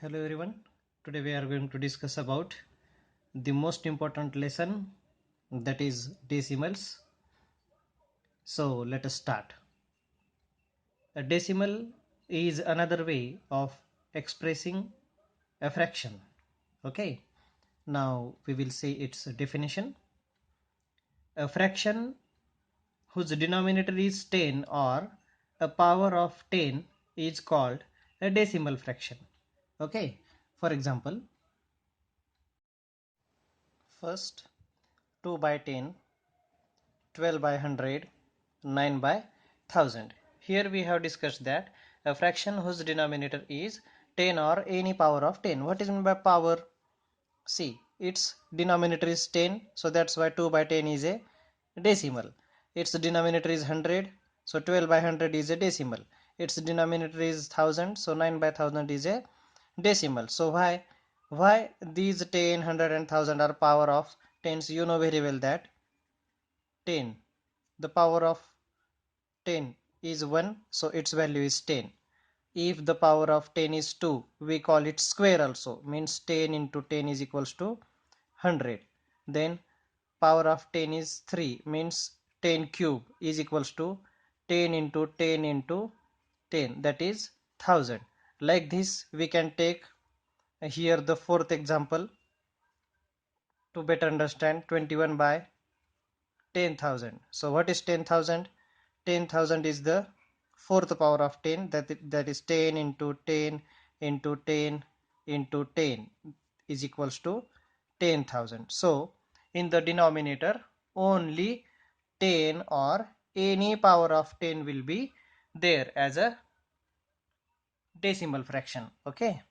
Hello everyone. Today we are going to discuss about the most important lesson, that is decimals. So let us start. A decimal is another way of expressing a fraction. Okay. Now we will see its definition. A fraction whose denominator is 10 or a power of 10 is called a decimal fraction. Okay. For example, first 2 by 10, 12 by 100, 9 by 1000. Here we have discussed that a fraction whose denominator is 10 or any power of 10. What is meant by power? See, its denominator is 10, so that's why 2 by 10 is a decimal. Its denominator is 100, so 12 by 100 is a decimal. Its denominator is 1000, so 9 by 1000 is a decimal. So why these 10, 100 and 1000 are power of tens? You know very well that 10, the power of 10 is 1, so its value is 10. If the power of 10 is 2, we call it square also, means 10 into 10 is equals to 100. Then power of 10 is 3, means 10 cube is equals to 10 into 10 into 10, that is 1000. Like this we can take here the fourth example to better understand. 21 by 10,000. So what is 10,000? 10,000 is the fourth power of 10, that is 10 into 10 into 10 into 10 is equals to 10,000. So in the denominator only 10 or any power of 10 will be there as a decimal fraction. Okay.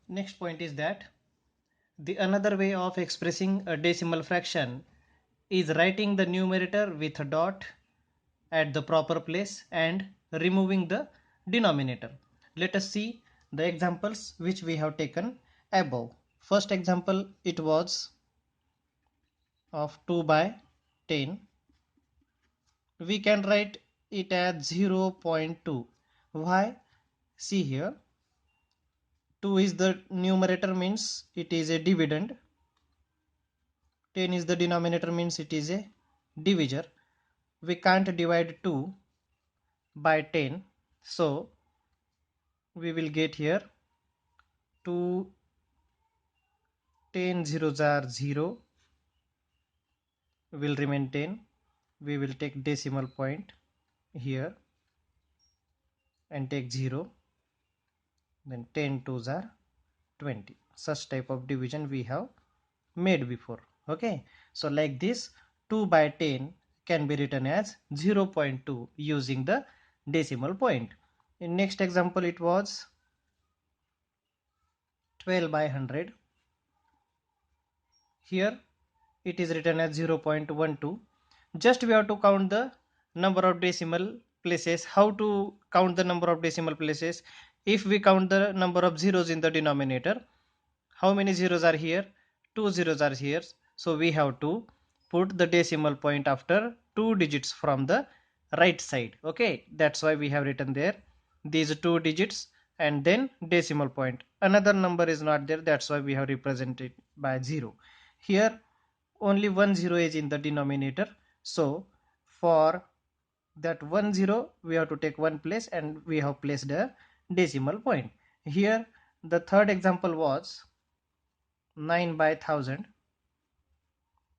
Next point is that the another way of expressing a decimal fraction is writing the numerator with a dot at the proper place and removing the denominator. Let us see the examples which we have taken above. First example, it was of 2 by 10. We can write it as 0.2. Why? See here, 2 is the numerator, means it is a dividend. 10 is the denominator, means it is a divisor. We can't divide 2 by 10, so we will get here 2 10 zeros are 0, will remain 10. We will take decimal point here and take 0, then 10 twos are 20. Such type of division we have made before. Okay, so like this 2 by 10 can be written as 0.2 using the decimal point. In next example, it was 12 by 100. Here it is written as 0.12. Just we have to count the number of decimal places. How to count the number of decimal places? If we count the number of zeros in the denominator, how many zeros are here? 2 zeros are here, so we have to put the decimal point after 2 digits from the right side. Okay, that's why we have written there these 2 digits and then decimal point. Another number is not there, that's why we have represented by 0. Here only 1 0 is in the denominator, so for that 1 0 we have to take one place and we have placed a decimal point. Here the third example was 9 by 1000.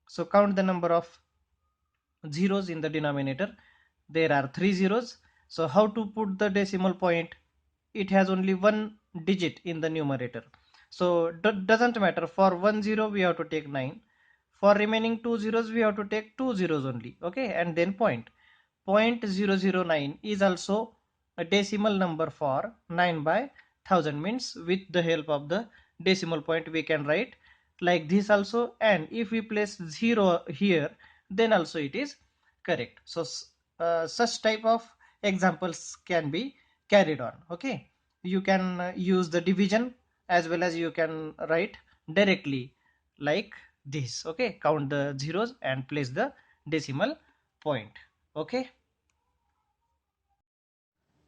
So count the number of zeros in the denominator. There are 3 zeros. So how to put the decimal point? It has only one digit in the numerator, so doesn't matter. For 1 0 we have to take 9. For remaining 2 zeros we have to take 2 zeros only. Okay, and then point 0.009 is also a decimal number for 9 by 1000, means with the help of the decimal point we can write like this also, and if we place 0 here then also it is correct. So such type of examples can be carried on. Okay, you can use the division as well as you can write directly like this. Okay, count the zeros and place the decimal point. Okay,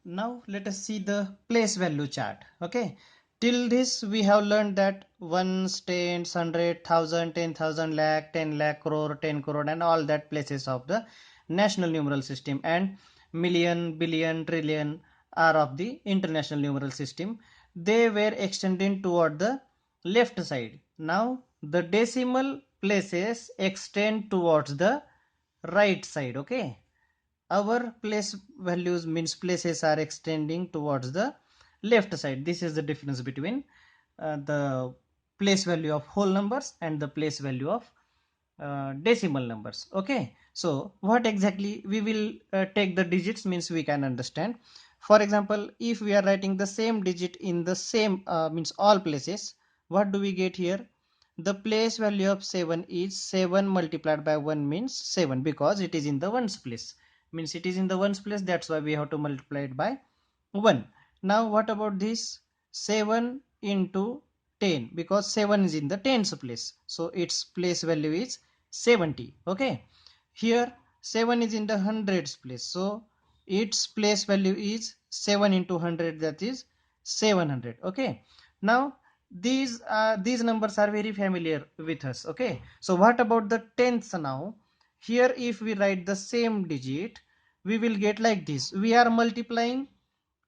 Now let us see the place value chart. Okay, till this we have learned that ones, tens, hundred, thousand, 10,000, lakh, 10 lakh, crore, 10 crore, and all that places of the national numeral system, and million, billion, trillion are of the international numeral system. They were extended toward the left side. Now the decimal places extend towards the right side. Okay, our place values means places are extending towards the left side. This is the difference between the place value of whole numbers and the place value of decimal numbers. Okay, so what exactly we will take the digits means we can understand. For example, if we are writing the same digit in the same means all places, what do we get here? The place value of 7 is 7 multiplied by 1 means 7, because it is in the ones place, means it is in the ones place, that's why we have to multiply it by 1. Now what about this 7 into 10, because 7 is in the tens place, so its place value is 70. Okay, here 7 is in the hundreds place, so its place value is 7 into 100, that is 700. Okay, now these numbers are very familiar with us. Okay, so what about the tenths? Now here if we write the same digit, we will get like this. We are multiplying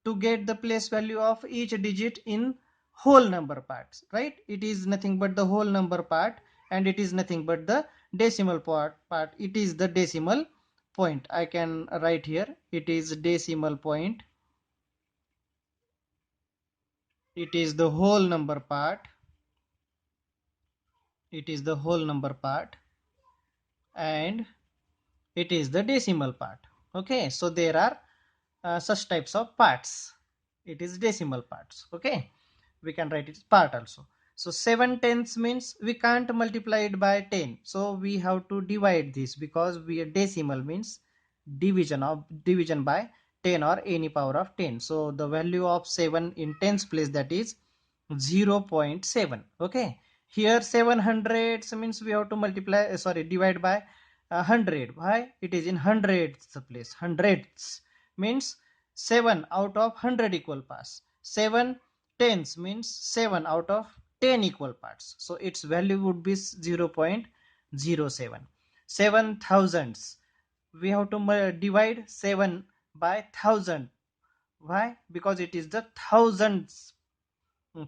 to get the place value of each digit in whole number parts, right? It is nothing but the whole number part, and it is nothing but the decimal part. It is the decimal point. I can write here, it is decimal point. It is the whole number part. It is the whole number part, and it is the decimal part. Okay, so there are such types of parts. It is decimal parts. Okay, we can write it part also. So 7/10 means we can't multiply it by 10, so we have to divide this, because we are decimal means division by 10 or any power of 10. So the value of 7 in tens place, that is 0.7. Okay, here 700 means we have to multiply divide by 100. Why? It is in hundreds place. Hundreds means 7 out of 100 equal parts. 7 tens means 7 out of 10 equal parts, so its value would be 0.07. 7 thousands, we have to divide 7 by 1000. Why? Because it is the thousands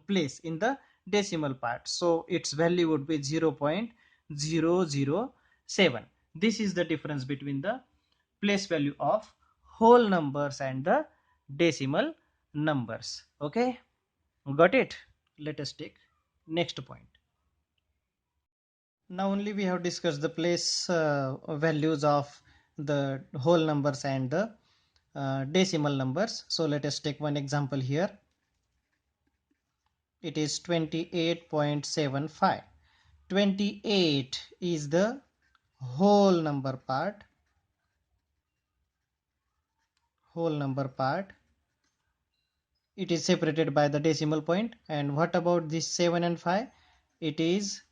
place in the decimal part, so its value would be 0.007. This is the difference between the place value of whole numbers and the decimal numbers. Okay, got it? Let us take next point. Now only we have discussed the place values of the whole numbers and the decimal numbers. So let us take one example here. It is 28.75. 28 is the whole number part. Whole number part. It is separated by the decimal point. And what about this 7 and 5? It is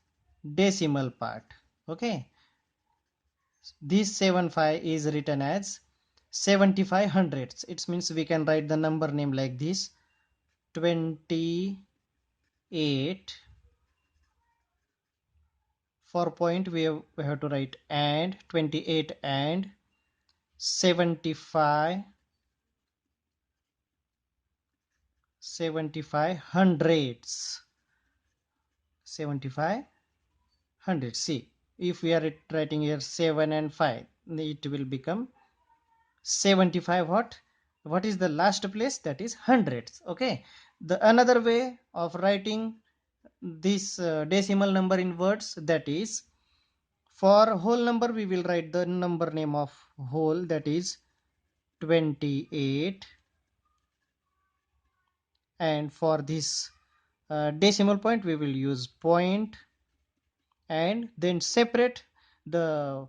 decimal part. Okay, this 75 is written as 75 hundredths. It means we can write the number name like this: 28. For point we have to write and 28 and 75 hundredths. 75 hundredths. See, if we are writing here 7 and 5, it will become 75 what is the last place, that is hundredths. Okay, the another way of writing this decimal number in words, that is, for whole number we will write the number name of whole, that is 28, and for this decimal point we will use point, and then separate the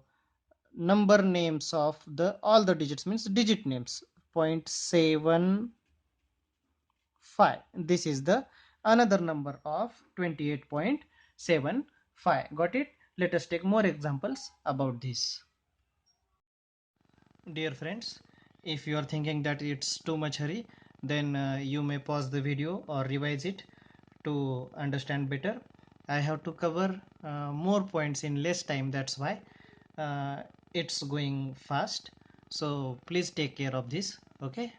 number names of the all the digits, means digit names, 0.75. This is the another number of 28.75. Got it? Let us take more examples about this. Dear friends, If you are thinking that it's too much hurry, then you may pause the video or revise it to understand better. I have to cover more points in less time, that's why it's going fast. So please take care of this. Okay.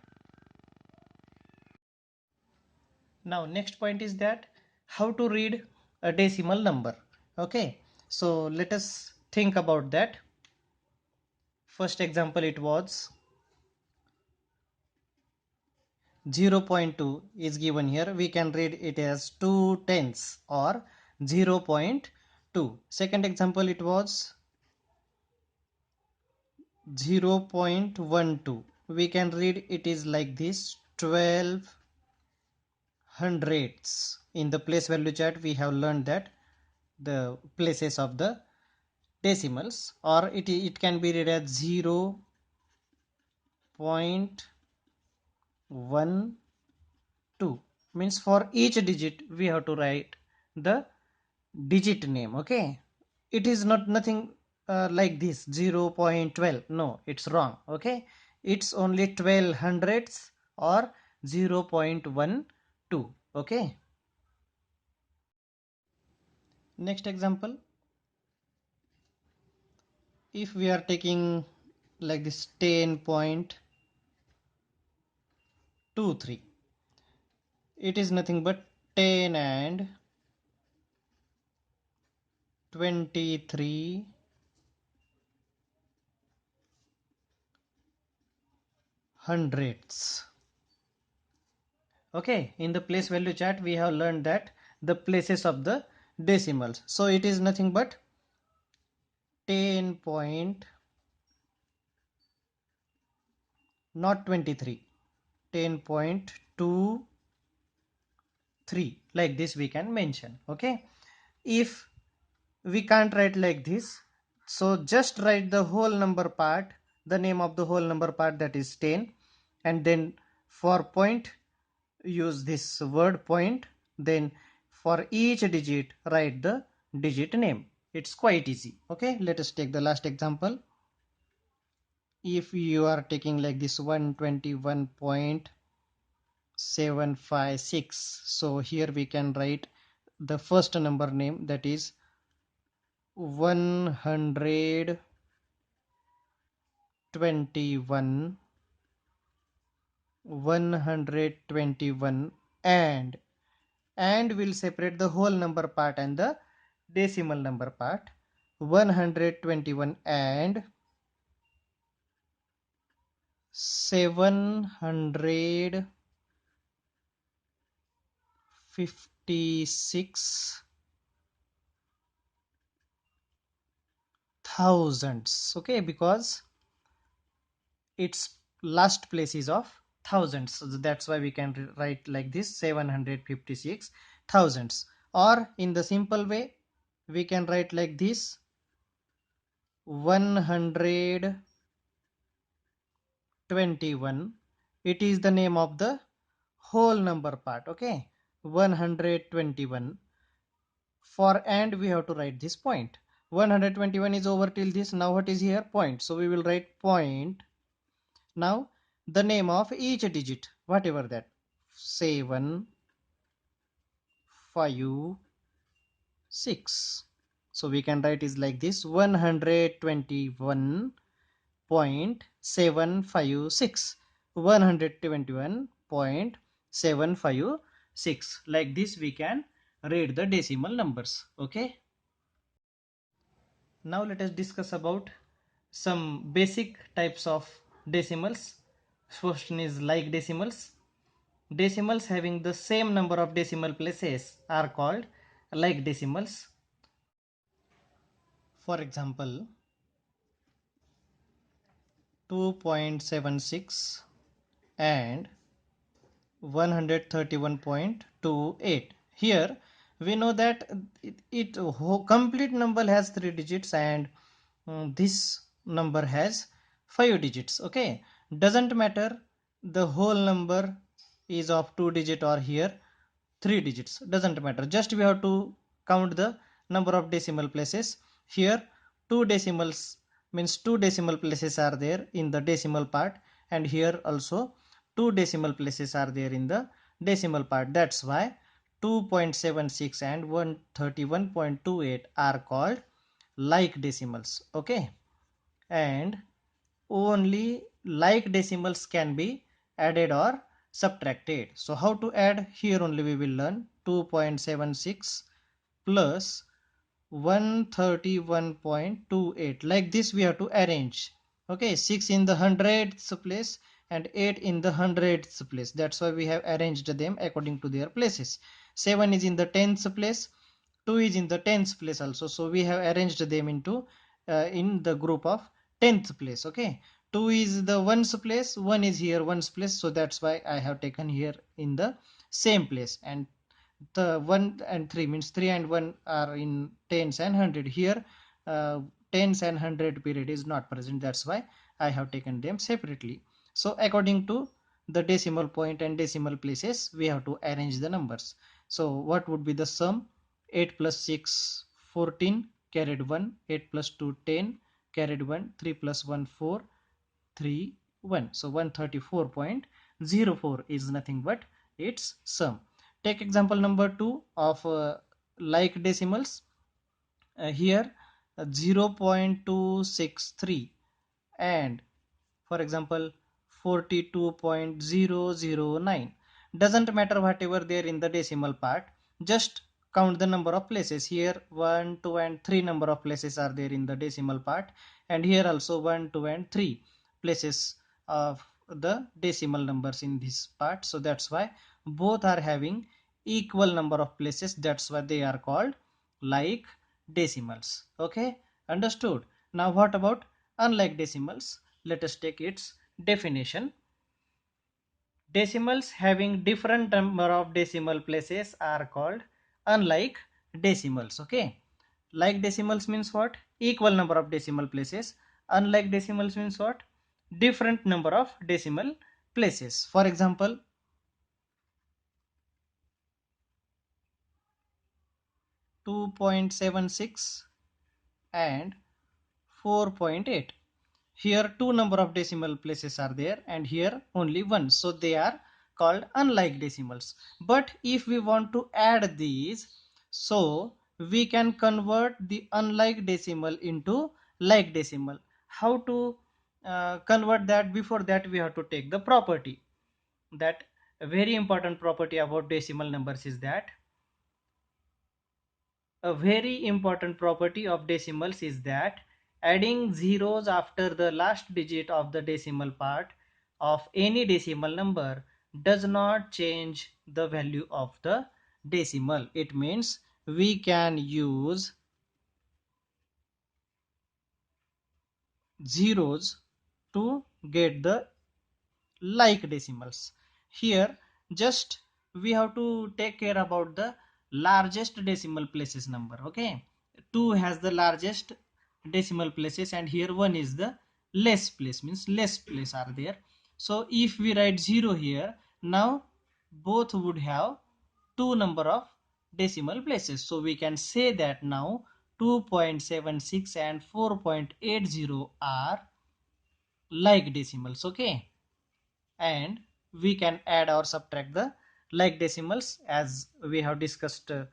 Now next point is that how to read a decimal number. Okay, so let us think about that. First example, it was 0.2 is given here. We can read it as 2/10 or 0.2. Second example, it was 0.12. We can read it is like this, 12 hundredths. In the place value chart, we have learned that the places of the decimals, or it can be read as 0.12. Means for each digit we have to write the digit name. Okay, it is not nothing like this 0.12. No, it's wrong. Okay, it's only 12 hundredths or 0.12. Okay. Next example, if we are taking like this 10.23, it is nothing but 10 and 23 hundredths. Okay, in the place value chart we have learned that the places of the decimals. So it is nothing but 10 point, not 23, 10.23, like this we can mention. Okay, if we can't write like this, so just write the whole number part, the name of the whole number part, that is 10, and then for point use this word point, then for each digit write the digit name. It's quite easy. Okay, let us take the last example. If you are taking like this 121.756, so here we can write the first number name, that is 121, 121, and we'll separate the whole number part and the decimal number part. 121 and 756 thousands. Okay, because its last place is of thousands, so that's why we can write like this, 756 thousands. Or in the simple way we can write like this, 121, it is the name of the whole number part. Okay, 121. For and we have to write this point. 121 is over till this. Now what is here? Point. So we will write point. Now the name of each digit, whatever that, 7, 5, 6. So we can write is like this, 121.756, 121.756. Like this we can read the decimal numbers. Okay. Now let us discuss about some basic types of decimals. First one is like decimals. Decimals having the same number of decimal places are called like decimals. For example, 2.76 and 131.28. Here we know that complete number has 3 digits, and this number has 5 digits. Okay, doesn't matter the whole number is of 2 digit or here 3 digits, doesn't matter, just we have to count the number of decimal places. Here two decimals, means two decimal places are there in the decimal part, and here also 2 decimal places are there in the decimal part. That's why 2.76 and 131.28 are called like decimals. Okay, and only like decimals can be added or subtracted. So how to add? Here only we will learn 2.76 plus 131.28. Like this we have to arrange. Okay, 6 in the hundredths place and 8 in the hundredths place. That's why we have arranged them according to their places. 7 is in the tenths place, 2 is in the tenths place also, so we have arranged them into in the group of tenth place. Okay, 2 is the ones place, 1 is here ones place, so that's why I have taken here in the same place. And the 1 and 3 means 3 and 1 are in tens and hundred. Here tens and hundred period is not present, that's why I have taken them separately. So according to the decimal point and decimal places we have to arrange the numbers. So what would be the sum? 8 plus 6 14, carried 1, 8 plus 2 10, carried 1, 3 plus 1 4, 3 1. So 134.04 is nothing but its sum. Take example number 2 of like decimals. Here 0.263 and for example 42.009. Doesn't matter whatever there in the decimal part, just count the number of places. Here 1 2 and 3 number of places are there in the decimal part, and here also 1 2 and 3 places of the decimal numbers in this part. So that's why both are having equal number of places, that's why they are called like decimals. Okay, understood. Now what about unlike decimals? Let us take its definition. Decimals having different number of decimal places are called unlike decimals. Okay, like decimals means what? Equal number of decimal places. Unlike decimals means what? Different number of decimal places. For example, 2.76 and 4.8. Here two number of decimal places are there and here only one, so they are called unlike decimals. But if we want to add these, so we can convert the unlike decimal into like decimal. How to convert that? Before that we have to take the property. That a very important property about decimal numbers is that a very important property of decimals is that adding zeros after the last digit of the decimal part of any decimal number does not change the value of the decimal. It means we can use zeros to get the like decimals. Here just we have to take care about the largest decimal places number. Okay, 2 has the largest decimal places and here 1 is the less place, means less place are there. So if we write 0 here, now both would have two number of decimal places, so we can say that now 2.76 and 4.80 are like decimals. Okay, and we can add or subtract the like decimals as we have discussed uh,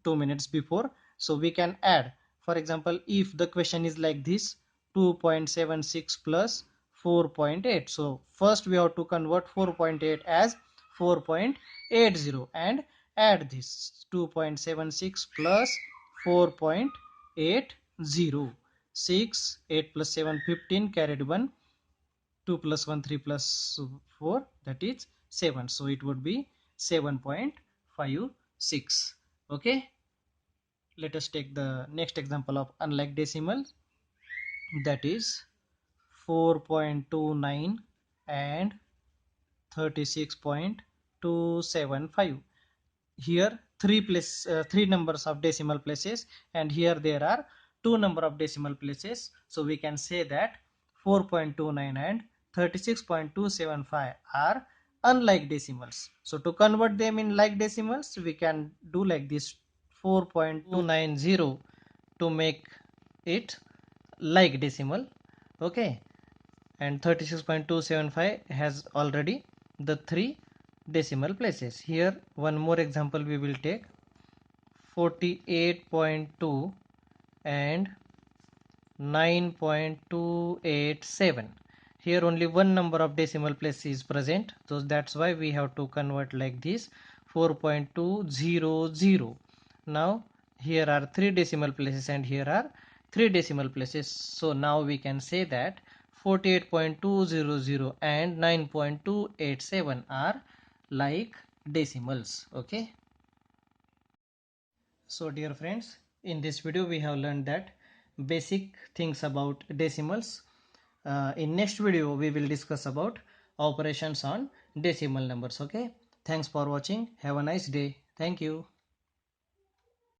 2 minutes before. So we can add, for example, if the question is like this, 2.76 plus 4.8. So first we have to convert 4.8 as 4.80 and add this 2.76 plus 4.80. 6 8 plus 7 15, carried 1, 2 plus 1 3 plus 4, that is 7, so it would be 7.56. Okay, let us take the next example of unlike decimal, that is 4.29 and 36.275. Here three numbers of decimal places and here there are two number of decimal places, so we can say that 4.29 and 36.275 are unlike decimals. So to convert them in like decimals we can do like this, 4.290 to make it like decimal. Okay, and 36.275 has already the 3 decimal places. Here one more example we will take, 48.2 and 9.287. Here only one number of decimal place is present, so that's why we have to convert like this, 4.200. Now here are 3 decimal places and here are 3 decimal places, so now we can say that 48.200 and 9.287 are like decimals. Okay, so dear friends, in this video we have learned that basic things about decimals. In next video we will discuss about operations on decimal numbers. Okay, thanks for watching. Have a nice day. Thank you.